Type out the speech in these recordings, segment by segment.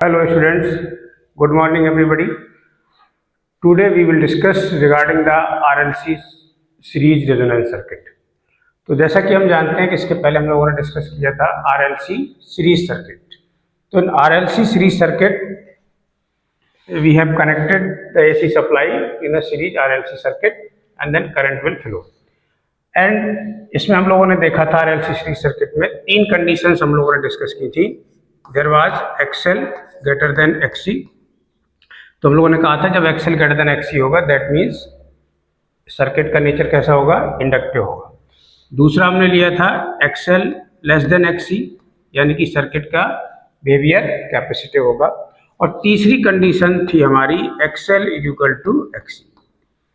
Hello students, good morning everybody. Today we will discuss regarding the RLC series resonance circuit. तो जैसा कि हम जानते हैं कि इसके पहले हम लोगों ने डिस्कस किया था RLC series circuit. तो in RLC series circuit we have connected the AC supply in a series RLC circuit and then current will flow. And इसमें हम लोगों ने देखा था RLC series circuit में तीन कंडीशंस हम लोगों ने डिस्कस की थी. There was XL greater than XC. तो हम लोगों ने कहा था जब XL ग्रेटर देन XC होगा दैट मीन्स सर्किट का नेचर कैसा होगा, इंडक्टिव होगा. दूसरा हमने लिया था XL लेस देन XC यानी कि सर्किट का बिहेवियर कैपेसिटिव होगा. और तीसरी कंडीशन थी हमारी XL is equal to XC.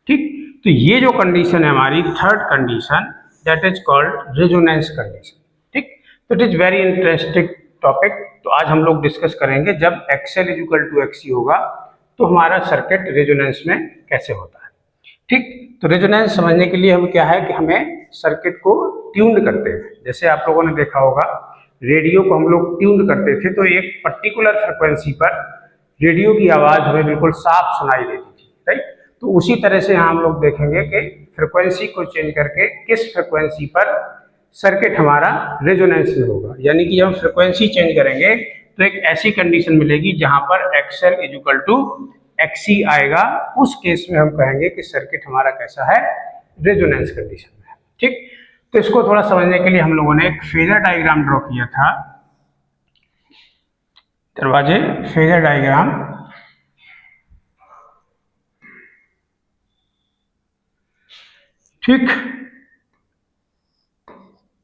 ठीक, तो ये जो कंडीशन है हमारी third condition that is called resonance condition. ठीक, तो it is very interesting topic. तो आज हम लोग डिस्कस करेंगे जब XL is equal to XC होगा तो हमारा सर्किट रेजोनेंस में कैसे होता है. ठीक, तो रेजोनेंस समझने के लिए हम क्या है कि हमें सर्किट को ट्यून करते हैं. जैसे आप लोगों ने देखा होगा रेडियो को हम लोग ट्यून करते थे तो एक पर्टिकुलर फ्रिक्वेंसी पर रेडियो की आवाज हमें बिल्कुल साफ सुनाई देती थी. राइट, तो उसी तरह से हम लोग देखेंगे कि फ्रिक्वेंसी को चेंज करके किस फ्रिक्वेंसी पर सर्किट हमारा रेजोनेंस में होगा. यानी कि जब हम फ्रिक्वेंसी चेंज करेंगे तो एक ऐसी कंडीशन मिलेगी जहां पर XL is equal to XC आएगा. उस केस में हम कहेंगे कि सर्किट हमारा कैसा है, रेजोनेंस कंडीशन में है. ठीक, तो इसको थोड़ा समझने के लिए हम लोगों ने एक फेजर डायग्राम ड्रॉ किया था. दरवाजे फेजर डायग्राम. ठीक,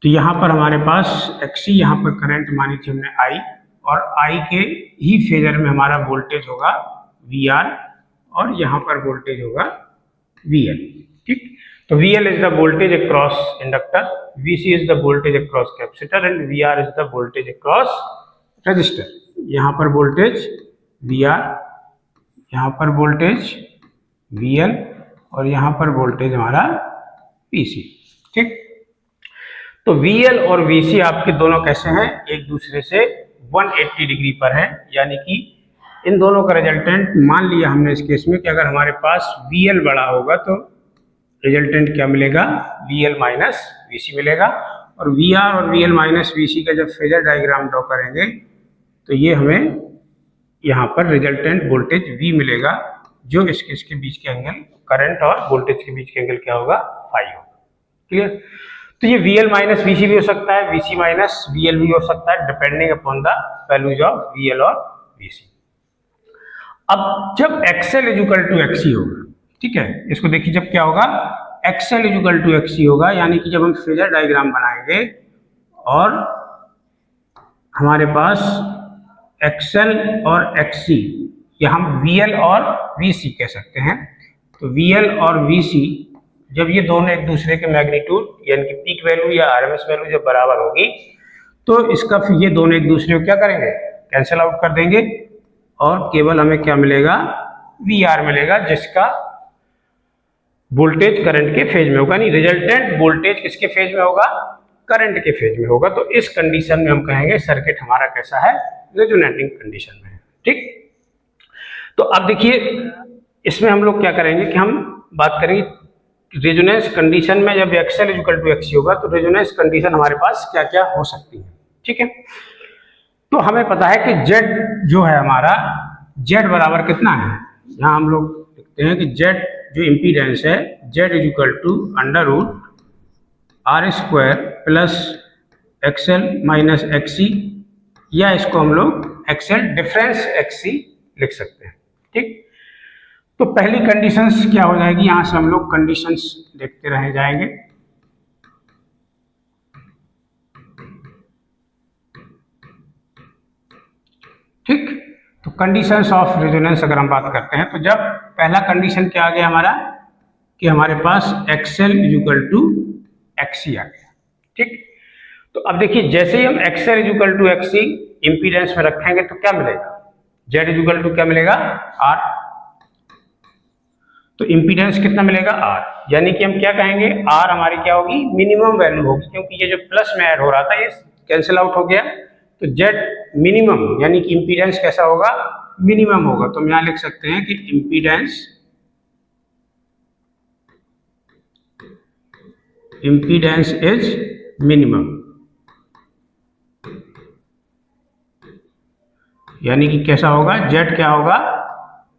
तो यहां पर हमारे पास XC, यहां पर करंट मानी थी हमने I, और I के ही फेजर में हमारा वोल्टेज होगा VR और यहां पर वोल्टेज होगा VL. ठीक, तो VL is the voltage across inductor, VC is the voltage across capacitor and VR is the voltage across register. यहां पर वोल्टेज VR, यहां पर वोल्टेज VL और यहां पर वोल्टेज हमारा PC. ठीक, तो VL और VC आपके दोनों कैसे हैं, एक दूसरे से 180 डिग्री पर है. यानी कि इन दोनों का रिजल्टेंट मान लिया हमने इस केस में कि अगर हमारे पास VL बड़ा होगा तो रिजल्टेंट क्या मिलेगा, VL माइनस VC मिलेगा. और VR और VL माइनस VC का जब फेजर डायग्राम ड्रॉ करेंगे तो ये हमें यहाँ पर रिजल्टेंट वोल्टेज V मिलेगा जो इसके बीच के एंगल, करंट और वोल्टेज के बीच के एंगल क्या होगा, फाई होगा. क्लियर. तो ये VL माइनस VC भी हो सकता है, VC माइनस VL भी हो सकता है, depending upon the values of VL और VC. अब जब XL is equal to XC होगा, ठीक है, इसको देखिए जब क्या होगा, XL is equal to XC होगा यानी कि जब हम फेजर डायग्राम बनाएंगे और हमारे पास XL और XC या हम VL और VC कह सकते हैं. तो VL और VC जब ये दोनों एक दूसरे के मैग्नीट्यूड यानी कि पीक वैल्यू या RMS वैल्यू जब बराबर होगी तो इसका ये दोनों एक दूसरे को क्या करेंगे, कैंसिल आउट कर देंगे और केवल हमें क्या मिलेगा, VR मिलेगा जिसका वोल्टेज करंट के फेज में होगा. नहीं, रिजल्टेंट वोल्टेज किसके फेज में होगा, करंट के फेज में होगा. तो इस कंडीशन में हम कहेंगे सर्किट हमारा कैसा है, रेजोनेटिंग कंडीशन में है. ठीक, तो अब देखिए इसमें हम लोग क्या करेंगे कि हम बात करेंगे रेजोनेंस कंडीशन में जब XL is equal to XC होगा तो रेजोनेंस कंडीशन हमारे पास क्या क्या हो सकती है. ठीक है, तो हमें पता है कि Z जो है हमारा, Z बराबर कितना है, यहाँ हम लोग लिखते हैं कि Z जो इम्पीडेंस है Z is equal to under root R square plus XL minus XC, या इसको हम लोग XL डिफरेंस XC लिख सकते हैं. ठीक, तो पहली कंडीशंस क्या हो जाएगी, यहां से हम लोग कंडीशंस देखते रह जाएंगे. ठीक, तो कंडीशंस ऑफ रेजोनेंस अगर हम बात करते हैं तो जब पहला कंडीशन क्या आ गया हमारा कि हमारे पास XL is equal to XC आ गया. ठीक, तो अब देखिए जैसे ही हम XL is equal to XC impedance में रखेंगे तो क्या मिलेगा, Z इज इक्वल टू क्या मिलेगा, R. तो इंपीडेंस कितना मिलेगा, R. यानी कि हम क्या कहेंगे, R हमारी क्या होगी, मिनिमम वैल्यू होगी, क्योंकि ये जो प्लस में ऐड हो रहा था ये कैंसिल आउट हो गया. तो जेड मिनिमम यानी कि इम्पीडेंस कैसा होगा, मिनिमम होगा। तो हम यहाँ लिख सकते हैं कि इम्पीडेंस इज मिनिमम, यानी कि कैसा होगा, जेड क्या होगा,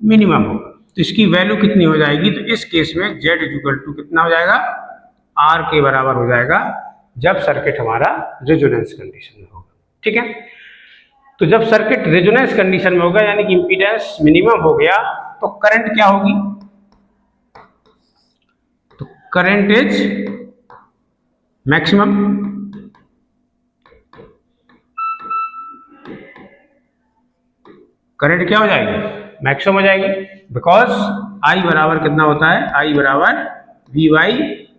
मिनिमम होगा। तो इसकी वैल्यू कितनी हो जाएगी, तो इस केस में जेड इक्वल टू कितना हो जाएगा, आर के बराबर हो जाएगा, जब सर्किट हमारा रेजोनेंस कंडीशन में होगा। ठीक है, तो जब सर्किट रेजोनेंस कंडीशन में होगा यानी कि इंपीडेंस मिनिमम हो गया, तो करंट क्या होगी, तो करंट इज मैक्सिमम। करंट क्या हो जाएगी, मैक्सिमम हो जाएगी, बिकॉज आई बराबर कितना होता है, आई बराबर वी वाई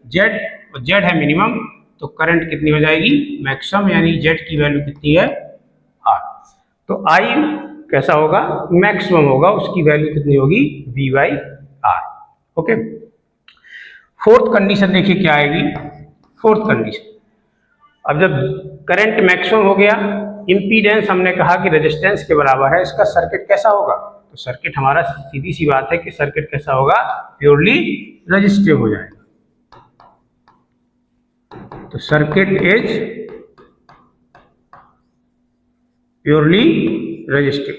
जेड, और जेड है मिनिमम, तो करंट कितनी हो जाएगी, मैक्सिमम, यानी जेड की वैल्यू कितनी है, आर। तो आई कैसा होगा, मैक्सिमम होगा, उसकी वैल्यू कितनी होगी, V Y R. Okay, fourth condition देखिए क्या आएगी। फोर्थ कंडीशन, अब जब करंट मैक्सिमम हो गया, इम्पीडेंस हमने कहा कि रेजिस्टेंस के बराबर है, इसका सर्किट कैसा होगा, तो सर्किट हमारा सीधी सी बात है कि सर्किट कैसा होगा, प्योरली रेजिस्टिव हो जाएगा। तो circuit is purely resistive,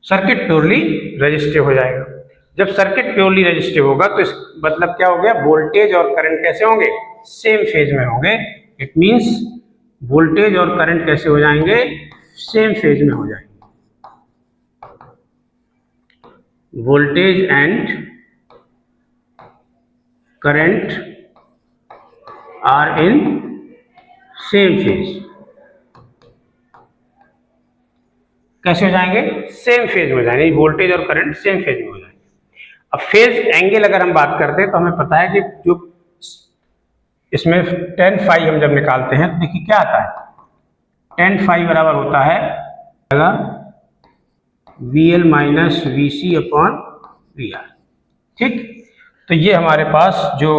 circuit purely resistive हो जाएगा। जब सर्किट प्योरली रेजिस्टिव होगा तो इस मतलब क्या हो गया, वोल्टेज और करंट कैसे होंगे, सेम फेज में होंगे। इट मींस वोल्टेज और करंट कैसे हो जाएंगे, सेम फेज में हो जाएंगे। Voltage and current are in same phase, कैसे हो जाएंगे, सेम फेज में हो जाएंगे, वोल्टेज और करंट सेम फेज में हो जाएंगे। अब फेज एंगल अगर हम बात करते हैं तो हमें पता है कि जो इसमें tan फाई हम जब निकालते हैं तो देखिए क्या आता है, tan फाई बराबर होता है VL minus VC upon VR। ठीक, तो ये हमारे पास जो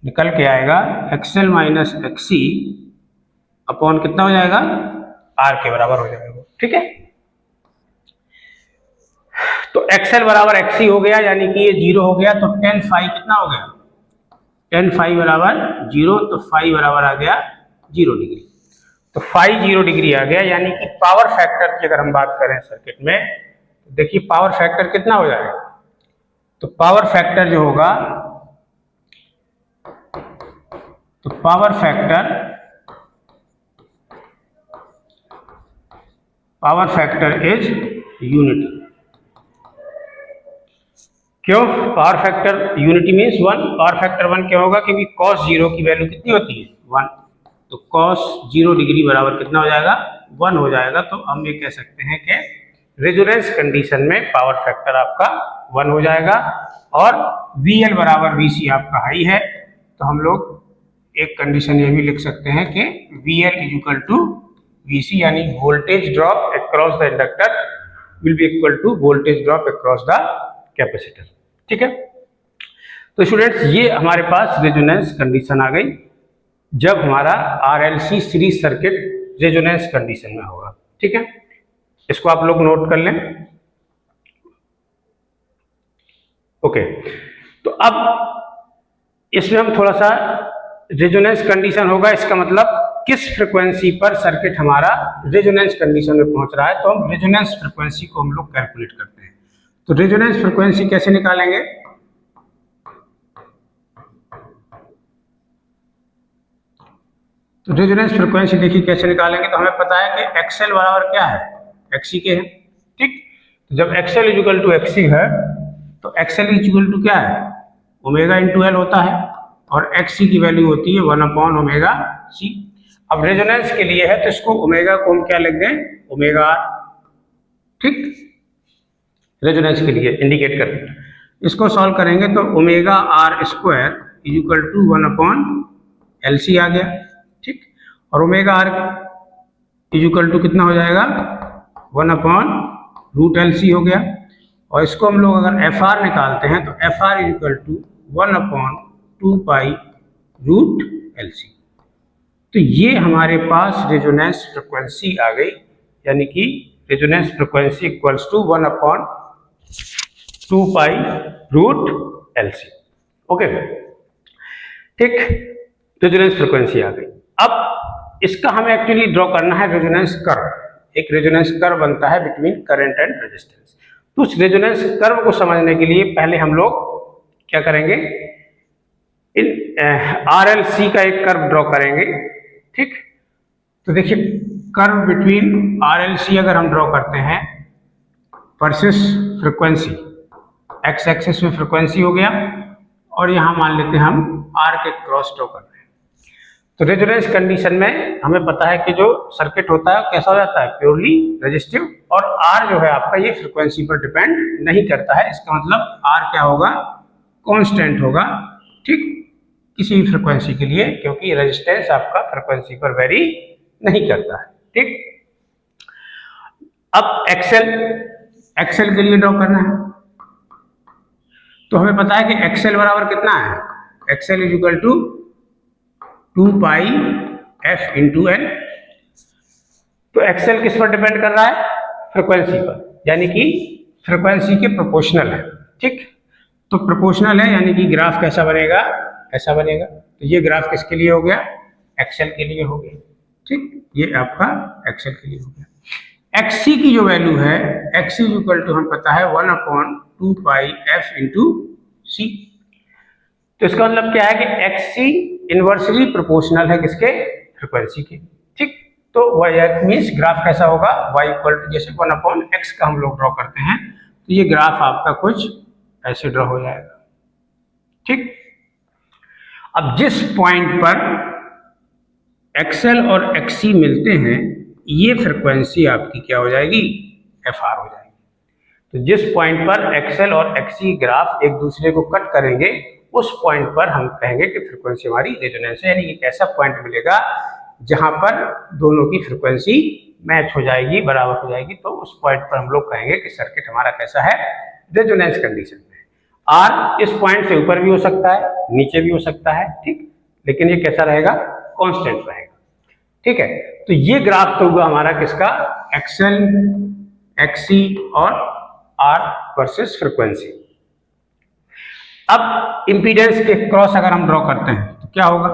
निकल के आएगा XL माइनस XC अपॉन कितना हो जाएगा, R के बराबर हो जाएगा। ठीक है, तो XL बराबर XC हो गया, यानी कि ये 0 हो गया, तो tan फाई कितना हो गया, tan फाई बराबर 0, तो फाई बराबर आ गया 0 डिग्री। तो फाई 0 डिग्री आ गया, यानी कि पावर फैक्टर की अगर हम बात करें सर्किट में, तो देखिए पावर फैक्टर कितना हो जाएगा, तो पावर फैक्टर जो होगा, तो पावर फैक्टर इज यूनिटी। क्यों, power factor unity means 1, power factor 1 क्या होगा, क्योंकि cos 0 की वैल्यू कितनी होती है, 1, तो cos 0 डिग्री बराबर कितना हो जाएगा, 1 हो जाएगा। तो हम ये कह सकते हैं कि रेजोनेंस कंडीशन में पावर फैक्टर आपका 1 हो जाएगा, और VL बराबर VC आपका हाई है, तो हम लोग एक कंडीशन ये भी लिख सकते हैं कि VL is equal to VC, यानी voltage drop across the inductor will be equal to voltage drop across the capacitor. ठीक है, तो स्टूडेंट्स ये हमारे पास रेजोनेंस कंडीशन आ गई जब हमारा RLC series circuit resonance condition में होगा। ठीक है, इसको आप लोग नोट कर लें। ओके, तो अब इसमें हम थोड़ा सा रेजोनेंस कंडीशन होगा, इसका मतलब किस फ्रीक्वेंसी पर सर्किट हमारा रेजोनेंस कंडीशन में पहुंच रहा है, तो हम रेजोनेंस फ्रीक्वेंसी को हम लोग कैलकुलेट करते हैं। तो रेजोनेंस फ्रीक्वेंसी कैसे निकालेंगे, तो रेजोनेंस फ्रीक्वेंसी देखिए कैसे निकालेंगे, तो हमें पता है कि XL बराबर क्या है, XC के है। ठीक, तो जब XL इक्वल टू XC है तो XL इक्वल टू क्या है, ओमेगा इंटू L होता है, और XC की वैल्यू होती है 1 अपॉन ओमेगा C। अब रेजोनेंस के लिए है तो इसको ओमेगा को हम क्या लिख दें, ओमेगा R। ठीक, रेजोनेंस के लिए इंडिकेट करें, इसको सॉल्व करेंगे तो ओमेगा R स्क्वायर is equal to 1 upon LC आ गया। ठीक, और omega R is equal to कितना हो जाएगा, 1 अपॉन रूट LC हो गया, और इसको हम लोग अगर FR निकालते हैं तो FR is equal to 1 upon 2 pi root LC। तो ये हमारे पास रेजोनेंस फ्रिक्वेंसी आ गई, यानी कि resonance frequency equals to 1/2 pi root LC। Okay, ठीक, रेजोनेंस फ्रिक्वेंसी आ गई। अब इसका हमें एक्चुअली ड्रॉ करना है रेजोनेंस कर्व। एक रेजोनेंस कर्व बनता है बिटवीन करंट एंड रेजिस्टेंस। तो उस रेजोनेंस कर्व को समझने के लिए पहले हम लोग क्या करेंगे, इन RLC का एक कर्व ड्रॉ करेंगे। ठीक, तो देखिए कर्व बिटवीन RLC अगर हम ड्रॉ करते हैं वर्सेस फ्रिक्वेंसी, एक्स एक्सिस में फ्रिक्वेंसी हो गया और यहां मान लेते हैं हम R के क्रॉस ड्रॉ कर रहे हैं। तो रेजोनेंस कंडीशन में हमें पता है कि जो सर्किट होता है कैसा हो जाता है, प्योरली रेजिस्टिव, और R जो है आपका ये फ्रिक्वेंसी पर डिपेंड नहीं करता है। इसका मतलब R क्या होगा, कांस्टेंट होगा, ठीक, किसी भी फ्रिक्वेंसी के लिए, क्योंकि रेजिस्टेंस आपका फ्रिक्वेंसी पर वेरी नहीं करता है। ठीक, अब एक्सएल के लिए ड्रॉ करना है। तो हमें पता है कि एक्सएल बराबर कितना है, XL is equal to 2 pi f into L. तो एक्सएल किस पर डिपेंड कर रहा है, फ्रिक्वेंसी पर, यानी कि फ्रिक्वेंसी के प्रोपोर्शनल है। ठीक, तो प्रोपोर्शनल है यानी कि ग्राफ कैसा बनेगा, ऐसा बनेगा। तो ये ग्राफ किसके लिए हो गया, एक्सएल के लिए हो गया। ठीक, ये आपका एक्सएल के लिए हो गया। XC की जो वैल्यू है, XC इक्वल टू हम पता है 1/2 पाई f इंटू C। तो इसका मतलब क्या है कि XC इनवर्सली प्रोपोर्शनल है किसके, फ्रिक्वेंसी के। ठीक, तो वह मीन्स ग्राफ कैसा होगा, y इक्वल टू जैसे 1/x का हम लोग ड्रॉ करते हैं, तो ये ग्राफ आपका कुछ ऐसे ड्रॉ हो जाएगा। ठीक, अब जिस पॉइंट पर XL और XC मिलते हैं, ये फ्रिक्वेंसी आपकी क्या हो जाएगी, FR हो जाएगी। तो जिस पॉइंट पर XL और XC ग्राफ एक दूसरे को कट करेंगे, उस पॉइंट पर हम कहेंगे कि फ्रिक्वेंसी हमारी रेजोनेंस है, यानी एक ऐसा पॉइंट मिलेगा जहां पर दोनों की फ्रिक्वेंसी मैच हो जाएगी, बराबर हो जाएगी। तो उस पॉइंट पर हम लोग कहेंगे कि सर्किट हमारा कैसा है, रेजोनेंस कंडीशन में। R इस पॉइंट से ऊपर भी हो सकता है, नीचे भी हो सकता है, ठीक, लेकिन ये कैसा रहेगा, कांस्टेंट रहेगा। ठीक है, तो ये ग्राफ तो हुआ हमारा किसका, XL, XC और R वर्सेस फ्रीक्वेंसी। अब इंपीडेंस के क्रॉस अगर हम ड्रॉ करते हैं तो क्या होगा,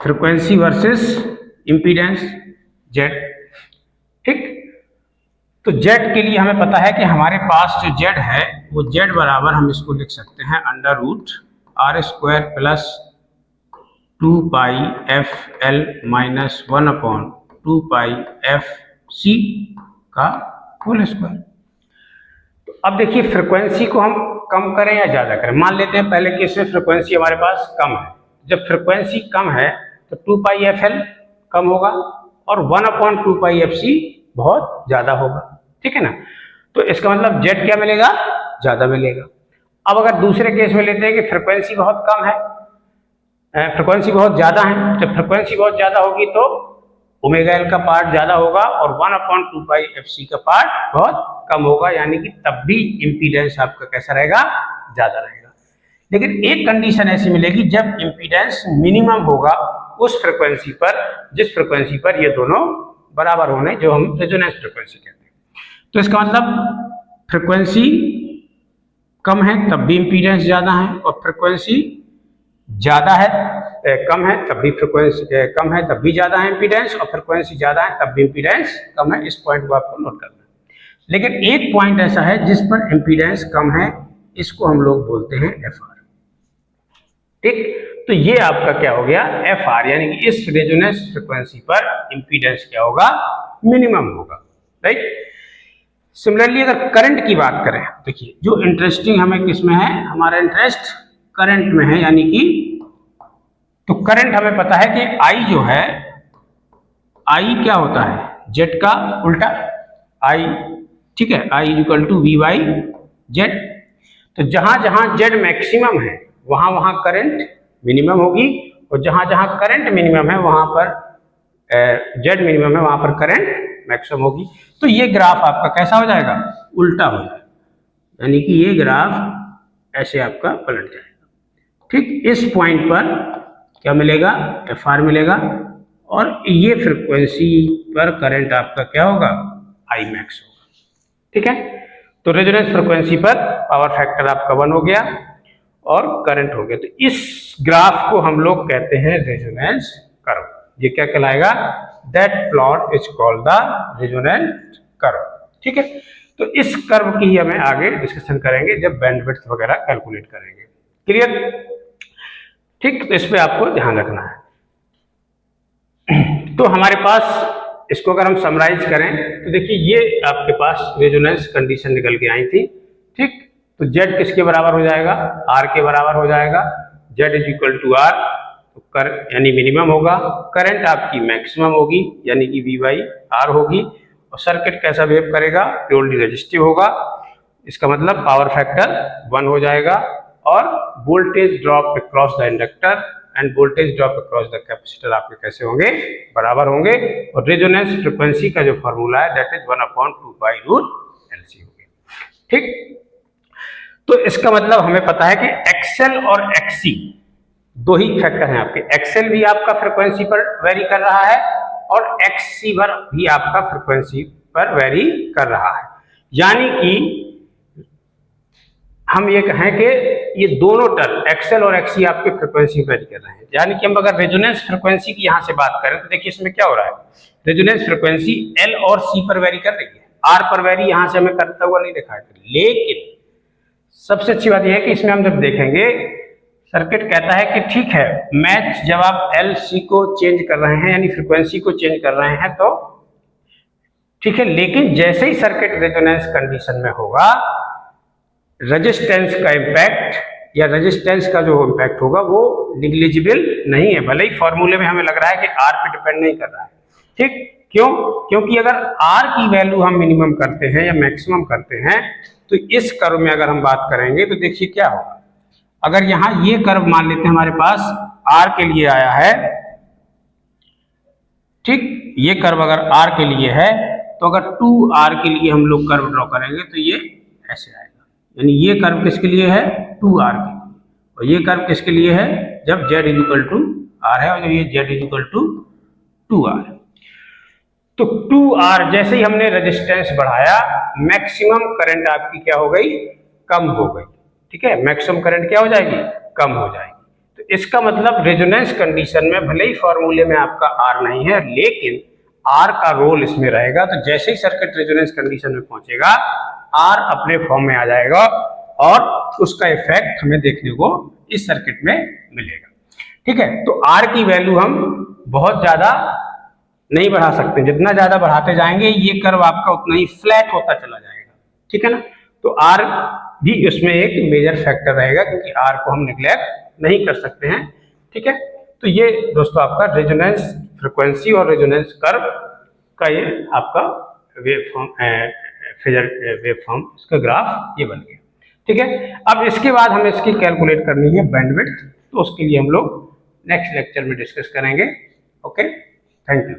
फ्रीक्वेंसी वर्सेस इंपीडेंस Z। ठीक, तो Z के लिए हमें पता है कि हमारे पास जो Z है वो Z बराबर हम इसको लिख सकते हैं √R² प्लस 2 पाई FL माइनस 1/2 पाई FC का होल स्क्वायर। तो अब देखिए फ्रीक्वेंसी को हम कम करें या ज्यादा करें। मान लेते हैं पहले केस में फ्रीक्वेंसी हमारे पास कम है। जब फ्रीक्वेंसी कम है तो 2 पाई FL कम होगा और 1/2 पाई FC बहुत ज्यादा होगा। ठीक है ना, तो इसका मतलब Z क्या मिलेगा, ज्यादा मिलेगा। अब अगर दूसरे केस में लेते हैं कि फ्रीक्वेंसी बहुत कम है, फ्रीक्वेंसी बहुत ज्यादा है, जब फ्रीक्वेंसी बहुत ज्यादा होगी तो ओमेगा एल का पार्ट ज्यादा होगा और 1/2 पाई FC का पार्ट बहुत कम होगा, यानी कि तब भी इंपीडेंस आपका कैसा रहेगा, ज्यादा रहेगा। लेकिन एक कंडीशन ऐसी मिलेगी जब इंपीडेंस मिनिमम होगा उस फ्रीक्वेंसी पर जिस फ्रीक्वेंसी पर ये दोनों बराबर होने, जो हम रेजोनेंस फ्रीक्वेंसी कहते हैं। तो इसका मतलब फ्रीक्वेंसी कम है तब भी इंपीडेंस ज्यादा है, और फ्रीक्वेंसी ज्यादा है कम है तब भी फ्रीक्वेंसी कम है तब भी ज्यादा है इंपीडेंस, और फ्रीक्वेंसी ज्यादा है तब भी इंपीडेंस कम है। इस पॉइंट को आपको नोट करना है। लेकिन एक पॉइंट ऐसा है जिस पर इंपीडेंस कम है, इसको हम लोग बोलते हैं FR। ठीक, तो ये आपका क्या हो गया, FR, यानी कि इस रेजोनेंस फ्रीक्वेंसी पर इंपीडेंस क्या होगा, मिनिमम होगा। राइट। सिमिलरली अगर करंट की बात करें, देखिए जो इंटरेस्टिंग हमें किसमें है, हमारा इंटरेस्ट करंट में है, यानी कि तो करंट हमें पता है कि I जो है, I क्या होता है, Z का उल्टा I। ठीक है, I इक्वल टू V/Z। तो जहां जहां Z मैक्सिमम है वहां वहां करंट मिनिमम होगी, और जहां जहां करंट मिनिमम है वहां पर Z मिनिमम है, वहां पर करंट मैक्सिमम होगी। तो ये ग्राफ आपका कैसा हो जाएगा, उल्टा हो जाएगा, यानी कि ये ग्राफ ऐसे आपका पलट जाएगा। ठीक, इस पॉइंट पर क्या मिलेगा, FR मिलेगा, और ये फ्रिक्वेंसी पर करंट आपका क्या होगा, Imax होगा। ठीक है, तो रेजोनेंस फ्रिक्वेंसी पर पावर फैक्टर आपका 1 हो गया और करंट हो गया। तो इस ग्राफ को हम लोग कहते हैं रेजोनेंस कर्व। ये क्या कहलाएगा, that plot is called the resonance curve. ठीक है, तो इस कर्व की ही हमें आगे डिस्कशन करेंगे जब बैंडविड्थ वगैरह कैलकुलेट करेंगे। क्लियर? ठीक, तो इस पे आपको ध्यान रखना है। तो हमारे पास इसको अगर हम समराइज करें तो देखिए ये आपके पास रेजोनेंस कंडीशन निकल के आई थी। ठीक, तो Z किसके बराबर हो जाएगा, R के बराबर हो जाएगा। Z is equal to R, तो कर यानी मिनिमम होगा, करंट आपकी मैक्सिमम होगी यानी कि V बाई R होगी, और सर्किट कैसा बिहेव करेगा, प्योरली रेजिस्टिव होगा। इसका मतलब पावर फैक्टर 1 हो जाएगा, और voltage drop across the inductor end voltage drop across the capacitor आपके कैसे होंगे, बराबर होंगे। और रेजोनेंस फ्रिक्वेंसी का जो फॉर्मूला है that is 1/2 by root LC हो गया। ठीक, तो इसका मतलब हमें पता है कि XL और XC दो ही फैक्टर हैं आपके। XL भी आपका फ्रिक्वेंसी पर वेरी कर रहा है और XC पर भी आपका फ्रिक्वेंसी पर वेरी कर रहा है। यानी कि हम ये कहें कि ये दोनों टर्म XL और XC आपके फ्रिक्वेंसी वेरी कर रहे हैं। यानी कि हम अगर रेजोनेंस फ्रिक्वेंसी की यहां से बात करें तो देखिए इसमें क्या हो रहा है, रेजोनेंस फ्रिक्वेंसी L और C पर वेरी कर रही है, R पर वेरी यहां से हमें करता हुआ नहीं दिखाई दे। लेकिन सबसे अच्छी बात यह है कि इसमें हम जब देखेंगे सर्किट कहता है कि ठीक है, मैच जब आप LC को चेंज कर रहे हैं यानी फ्रिक्वेंसी को चेंज कर रहे हैं तो ठीक है, लेकिन जैसे ही सर्किट रेजोनेंस कंडीशन में होगा, रेजिस्टेंस का इम्पैक्ट या रेजिस्टेंस का जो इम्पैक्ट होगा वो निग्लिजिबल नहीं है। भले ही फॉर्मूले में हमें लग रहा है कि R पे डिपेंड नहीं कर रहा है। ठीक, क्यों? क्योंकि अगर R की वैल्यू हम मिनिमम करते हैं या मैक्सिमम करते हैं तो इस कर्व में अगर हम बात करेंगे तो देखिए क्या होगा। अगर यहां ये कर्व मान लेते हैं हमारे पास R के लिए आया है, ठीक, ये कर्व अगर R के लिए है तो अगर 2R के लिए हम लोग कर्व ड्रॉ करेंगे तो ये ऐसे आएगा। यानी ये कर्व किसके लिए है, 2R के लिए, और ये कर्व किसके लिए है, जब Z is equal to R है और जब ये Z is equal to 2R। तो 2R जैसे ही हमने रेजिस्टेंस बढ़ाया, मैक्सिमम करंट आपकी क्या हो गई, कम हो गई। ठीक है, मैक्सिमम करंट क्या हो जाएगी, कम हो जाएगी। तो इसका मतलब रेजोनेंस कंडीशन में भले ही फॉर्मूले में आपका R नहीं है, लेकिन R का रोल इसमें रहेगा। तो जैसे ही सर्किट रेजोनेंस कंडीशन में पहुंचेगा, R अपने फॉर्म में आ जाएगा और उसका इफेक्ट हमें देखने को इस सर्किट में मिलेगा। ठीक है, तो R की वैल्यू हम बहुत ज्यादा नहीं बढ़ा सकते, जितना ज्यादा बढ़ाते जाएंगे ये कर्व आपका उतना ही फ्लैट होता चला जाएगा। ठीक है ना, तो R भी इसमें एक मेजर फैक्टर रहेगा क्योंकि R को हम निग्लेक्ट नहीं कर सकते हैं। ठीक है, तो ये दोस्तों आपका रेजोनेंस फ्रिक्वेंसी और रेजोनेंस कर्व का ये आपका wave form phasor wave form, इसका ग्राफ ये बन गया। ठीक है, अब इसके बाद हमें इसकी कैलकुलेट करनी है बैंडविड्थ, तो उसके लिए हम लोग नेक्स्ट लेक्चर में डिस्कस करेंगे। Okay, thank you.